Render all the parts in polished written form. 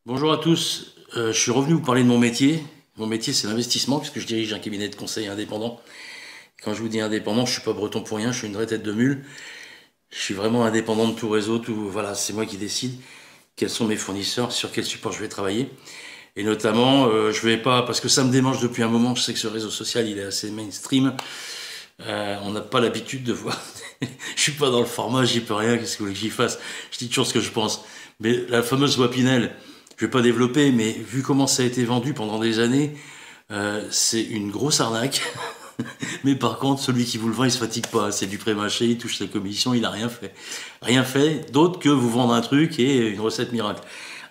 Bonjour à tous, je suis revenu vous parler de mon métier. Mon métier, c'est l'investissement, puisque je dirige un cabinet de conseil indépendant. Quand je vous dis indépendant, je ne suis pas breton pour rien, je suis une vraie tête de mule. Je suis vraiment indépendant de tout réseau, voilà, c'est moi qui décide quels sont mes fournisseurs, sur quel support je vais travailler. Et notamment, je vais pas, parce que ça me démange depuis un moment, je sais que ce réseau social, il est assez mainstream. On n'a pas l'habitude de voir. Je suis pas dans le format, j'y peux rien, qu'est-ce que vous voulez que j'y fasse? Je dis toujours ce que je pense. Mais la fameuse loi Pinel, je vais pas développer, mais vu comment ça a été vendu pendant des années, c'est une grosse arnaque. Mais par contre, celui qui vous le vend, il se fatigue pas. C'est du pré-mâché, il touche sa commission, il a rien fait. Rien fait d'autre que vous vendre un truc et une recette miracle.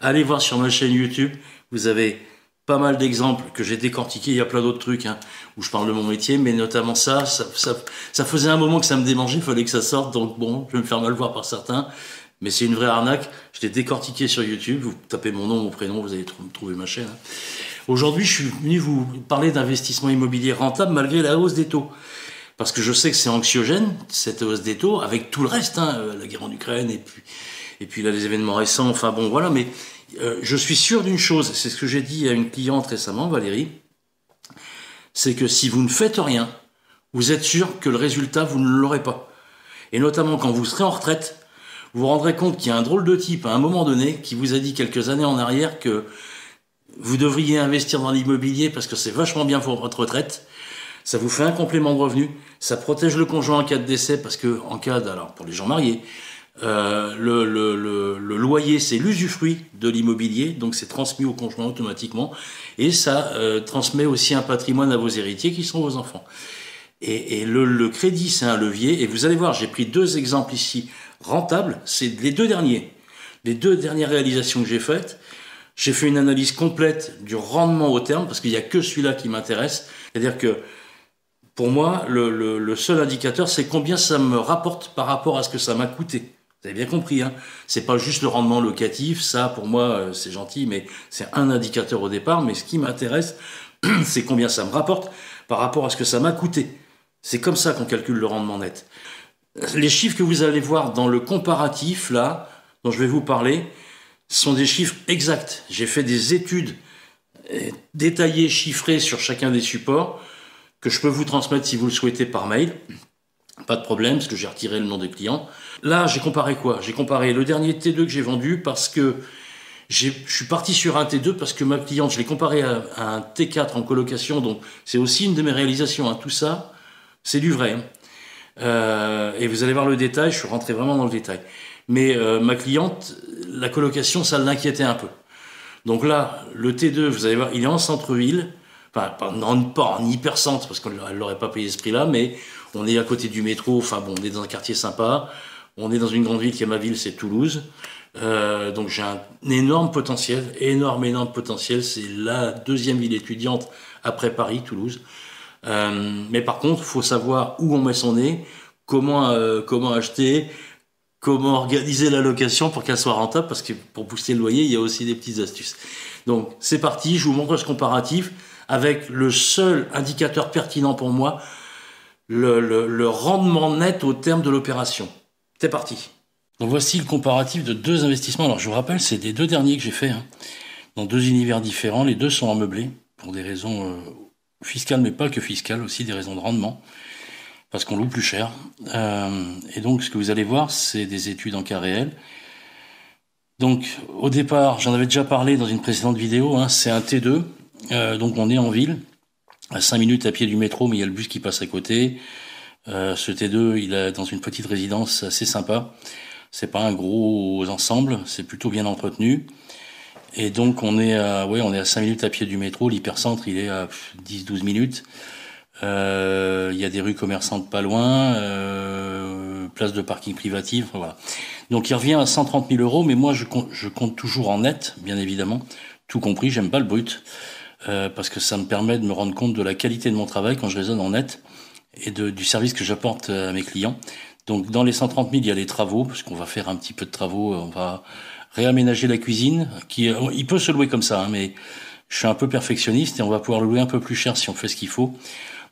Allez voir sur ma chaîne YouTube, vous avez pas mal d'exemples que j'ai décortiqués. Il y a plein d'autres trucs où je parle de mon métier, mais notamment ça faisait un moment que ça me démangeait, il fallait que ça sorte. Donc bon, je vais me faire mal voir par certains. Mais c'est une vraie arnaque. Je l'ai décortiqué sur YouTube. Vous tapez mon nom, mon prénom, vous allez trouver ma chaîne. Aujourd'hui, je suis venu vous parler d'investissement immobilier rentable malgré la hausse des taux. Parce que je sais que c'est anxiogène, cette hausse des taux, avec tout le reste, la guerre en Ukraine et puis là, les événements récents. Enfin bon, voilà. Mais je suis sûr d'une chose, c'est ce que j'ai dit à une cliente récemment, Valérie, c'est que si vous ne faites rien, vous êtes sûr que le résultat, vous ne l'aurez pas. Et notamment quand vous serez en retraite, vous vous rendrez compte qu'il y a un drôle de type à un moment donné qui vous a dit quelques années en arrière que vous devriez investir dans l'immobilier parce que c'est vachement bien pour votre retraite. Ça vous fait un complément de revenu. Ça protège le conjoint en cas de décès parce que alors pour les gens mariés, le loyer c'est l'usufruit de l'immobilier, donc c'est transmis au conjoint automatiquement et ça transmet aussi un patrimoine à vos héritiers qui sont vos enfants. Et le crédit c'est un levier et vous allez voir, j'ai pris deux exemples ici rentables, c'est les deux dernières réalisations que j'ai faites. J'ai fait une analyse complète du rendement au terme, parce qu'il n'y a que celui-là qui m'intéresse. C'est-à-dire que, pour moi, le seul indicateur, c'est combien ça me rapporte par rapport à ce que ça m'a coûté. Vous avez bien compris, hein. C'est pas juste le rendement locatif, ça, pour moi, c'est gentil, mais c'est un indicateur au départ. Mais ce qui m'intéresse, c'est combien ça me rapporte par rapport à ce que ça m'a coûté. C'est comme ça qu'on calcule le rendement net. Les chiffres que vous allez voir dans le comparatif, là, dont je vais vous parler, sont des chiffres exacts. J'ai fait des études détaillées, chiffrées sur chacun des supports que je peux vous transmettre si vous le souhaitez par mail. Pas de problème, parce que j'ai retiré le nom des clients. Là, j'ai comparé quoi? J'ai comparé le dernier T2 que j'ai vendu parce que je suis parti sur un T2 parce que ma cliente, je l'ai comparé à un T4 en colocation, donc c'est aussi une de mes réalisations. Tout ça, c'est du vrai. Et vous allez voir le détail, je suis rentré vraiment dans le détail. Mais ma cliente, la colocation, ça l'inquiétait un peu. Donc là, le T2, vous allez voir, il est en centre-ville, enfin pas en hyper-centre, parce qu'elle ne l'aurait pas payé ce prix-là, mais on est à côté du métro, enfin bon, on est dans un quartier sympa, on est dans une grande ville qui est ma ville, c'est Toulouse. Donc j'ai un énorme potentiel, énorme potentiel, c'est la deuxième ville étudiante après Paris, Toulouse. Mais par contre, il faut savoir où on met son nez, comment acheter, comment organiser la location pour qu'elle soit rentable, parce que pour booster le loyer, il y a aussi des petites astuces. Donc c'est parti, je vous montre ce comparatif avec le seul indicateur pertinent pour moi, le rendement net au terme de l'opération. C'est parti. Donc voici le comparatif de deux investissements. Alors je vous rappelle, c'est des deux derniers que j'ai faits, dans deux univers différents. Les deux sont en meublé, pour des raisons fiscales, mais pas que fiscales, aussi des raisons de rendement, parce qu'on loue plus cher. Et donc, ce que vous allez voir, c'est des études en cas réel. Donc, au départ, j'en avais déjà parlé dans une précédente vidéo, c'est un T2. Donc, on est en ville, à 5 minutes à pied du métro, mais il y a le bus qui passe à côté. Ce T2, il est dans une petite résidence assez sympa. C'est pas un gros ensemble, c'est plutôt bien entretenu. Et donc, on est à 5 minutes à pied du métro. L'hypercentre, il est à 10-12 minutes. Il y a des rues commerçantes pas loin, place de parking privative, voilà. Donc il revient à 130 000 euros, mais moi je compte toujours en net, bien évidemment, tout compris, j'aime pas le brut, parce que ça me permet de me rendre compte de la qualité de mon travail quand je raisonne en net, et du service que j'apporte à mes clients. Donc dans les 130 000, il y a les travaux, parce qu'on va faire un petit peu de travaux, on va réaménager la cuisine, il peut se louer comme ça, mais je suis un peu perfectionniste, et on va pouvoir le louer un peu plus cher si on fait ce qu'il faut.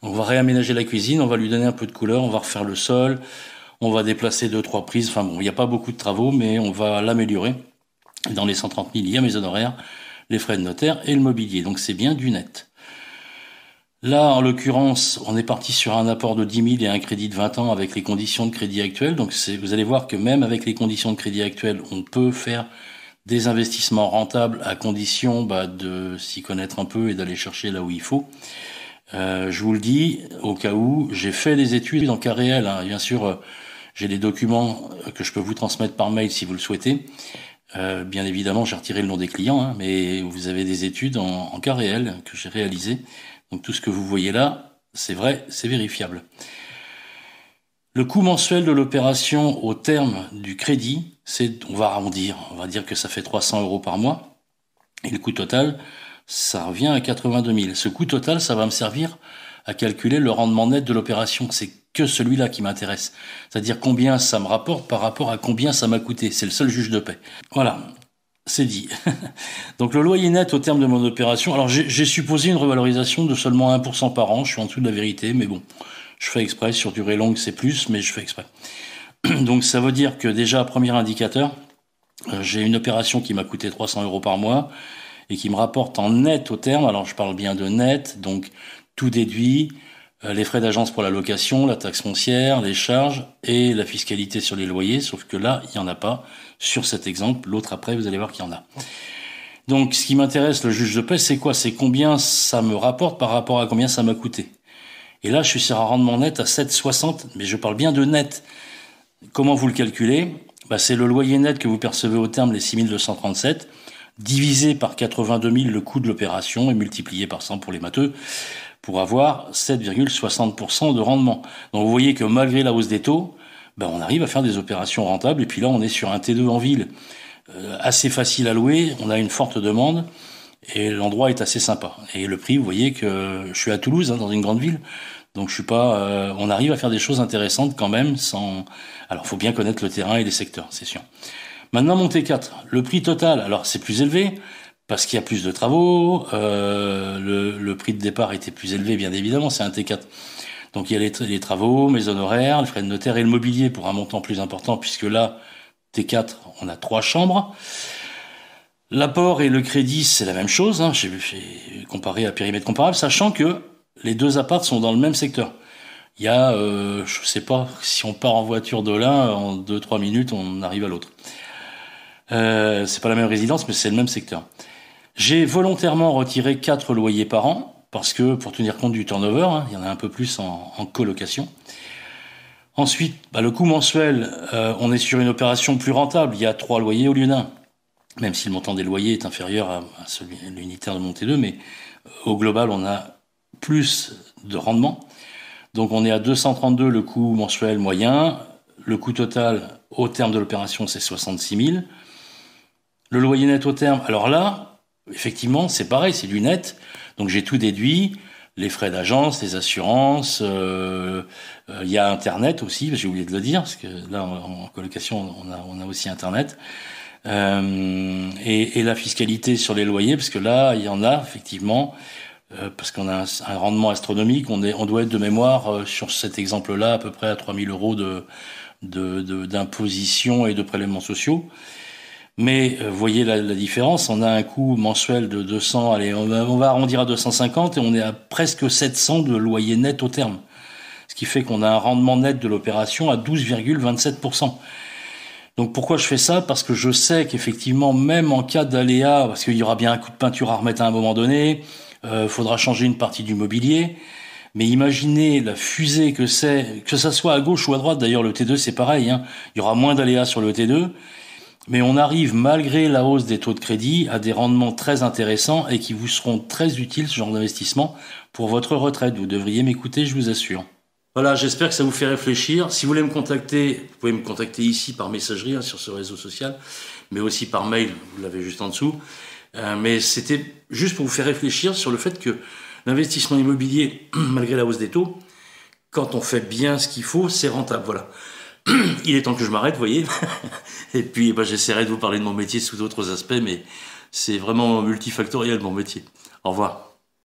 On va réaménager la cuisine, on va lui donner un peu de couleur, on va refaire le sol, on va déplacer 2-3 prises. Enfin bon, il n'y a pas beaucoup de travaux, mais on va l'améliorer. Dans les 130 000, il y a mes honoraires, les frais de notaire et le mobilier. Donc c'est bien du net. Là, en l'occurrence, on est parti sur un apport de 10 000 et un crédit de 20 ans avec les conditions de crédit actuelles. Donc vous allez voir que même avec les conditions de crédit actuelles, on peut faire des investissements rentables à condition de s'y connaître un peu et d'aller chercher là où il faut. Je vous le dis, au cas où, j'ai fait des études en cas réel. Bien sûr, j'ai des documents que je peux vous transmettre par mail si vous le souhaitez. Bien évidemment, j'ai retiré le nom des clients, mais vous avez des études en cas réel que j'ai réalisées. Donc tout ce que vous voyez là, c'est vrai, c'est vérifiable. Le coût mensuel de l'opération au terme du crédit, on va arrondir, on va dire que ça fait 300 € par mois. Et le coût total, ça revient à 82 000. Ce coût total, ça va me servir à calculer le rendement net de l'opération. C'est que celui-là qui m'intéresse. C'est-à-dire combien ça me rapporte par rapport à combien ça m'a coûté. C'est le seul juge de paix. Voilà, c'est dit. Donc le loyer net au terme de mon opération, alors j'ai supposé une revalorisation de seulement 1% par an. Je suis en dessous de la vérité, mais bon, je fais exprès. Sur durée longue, c'est plus, mais je fais exprès. Donc ça veut dire que déjà, premier indicateur, j'ai une opération qui m'a coûté 300 € par mois et qui me rapporte en net au terme. Alors je parle bien de net, donc tout déduit, les frais d'agence pour la location, la taxe foncière, les charges et la fiscalité sur les loyers, sauf que là, il n'y en a pas sur cet exemple. L'autre après, vous allez voir qu'il y en a. Donc ce qui m'intéresse, le juge de paix, c'est quoi? C'est combien ça me rapporte par rapport à combien ça m'a coûté. Et là, je suis sur un rendement net à 7,60, mais je parle bien de net. Comment vous le calculez? C'est le loyer net que vous percevez au terme, les 6 237, divisé par 82 000 le coût de l'opération et multiplié par 100 pour les matheux, pour avoir 7,60% de rendement. Donc vous voyez que malgré la hausse des taux, on arrive à faire des opérations rentables. Et puis là, on est sur un T2 en ville, assez facile à louer, on a une forte demande, et l'endroit est assez sympa. Et le prix, vous voyez que je suis à Toulouse, dans une grande ville, donc je suis pas. On arrive à faire des choses intéressantes quand même, sans. Alors, faut bien connaître le terrain et les secteurs, c'est sûr. Maintenant, mon T4, le prix total, alors c'est plus élevé parce qu'il y a plus de travaux. Le prix de départ était plus élevé, bien évidemment, c'est un T4. Donc il y a les travaux, mes honoraires, les frais de notaire et le mobilier pour un montant plus important, puisque là, T4, on a 3 chambres. L'apport et le crédit, c'est la même chose. J'ai comparé à périmètre comparable, sachant que les deux apparts sont dans le même secteur. Il y a, je sais pas, si on part en voiture de l'un, en 2-3 minutes, on arrive à l'autre. C'est pas la même résidence, mais c'est le même secteur. J'ai volontairement retiré 4 loyers par an, parce que pour tenir compte du turnover, il y en a un peu plus en colocation. Ensuite, le coût mensuel, on est sur une opération plus rentable. Il y a 3 loyers au lieu d'un, même si le montant des loyers est inférieur à celui l'unitaire de mon T2, mais au global, on a plus de rendement. Donc on est à 232 le coût mensuel moyen. Le coût total au terme de l'opération, c'est 66 000. Le loyer net au terme, alors là, effectivement, c'est pareil, c'est du net. Donc j'ai tout déduit, les frais d'agence, les assurances, il y a Internet aussi, j'ai oublié de le dire, parce que là, en colocation, on a aussi Internet. Et la fiscalité sur les loyers, parce que là, il y en a, effectivement, parce qu'on a un rendement astronomique, on doit être de mémoire, sur cet exemple-là, à peu près à 3 000 € d'imposition et de prélèvements sociaux. Mais voyez la différence, on a un coût mensuel de 200, allez, on va arrondir à 250 et on est à presque 700 de loyer net au terme. Ce qui fait qu'on a un rendement net de l'opération à 12,27%. Donc pourquoi je fais ça? Parce que je sais qu'effectivement, même en cas d'aléa, parce qu'il y aura bien un coup de peinture à remettre à un moment donné, faudra changer une partie du mobilier. Mais imaginez la fusée que c'est, que ça soit à gauche ou à droite, d'ailleurs le T2 c'est pareil, il y aura moins d'aléas sur le T2, mais on arrive malgré la hausse des taux de crédit à des rendements très intéressants et qui vous seront très utiles, ce genre d'investissement, pour votre retraite. Vous devriez m'écouter, je vous assure. Voilà, j'espère que ça vous fait réfléchir. Si vous voulez me contacter, vous pouvez me contacter ici par messagerie sur ce réseau social, mais aussi par mail, vous l'avez juste en dessous. Mais c'était juste pour vous faire réfléchir sur le fait que l'investissement immobilier, malgré la hausse des taux, quand on fait bien ce qu'il faut, c'est rentable. Voilà. Il est temps que je m'arrête, vous voyez. Et puis, j'essaierai de vous parler de mon métier sous d'autres aspects, mais c'est vraiment multifactoriel, mon métier. Au revoir.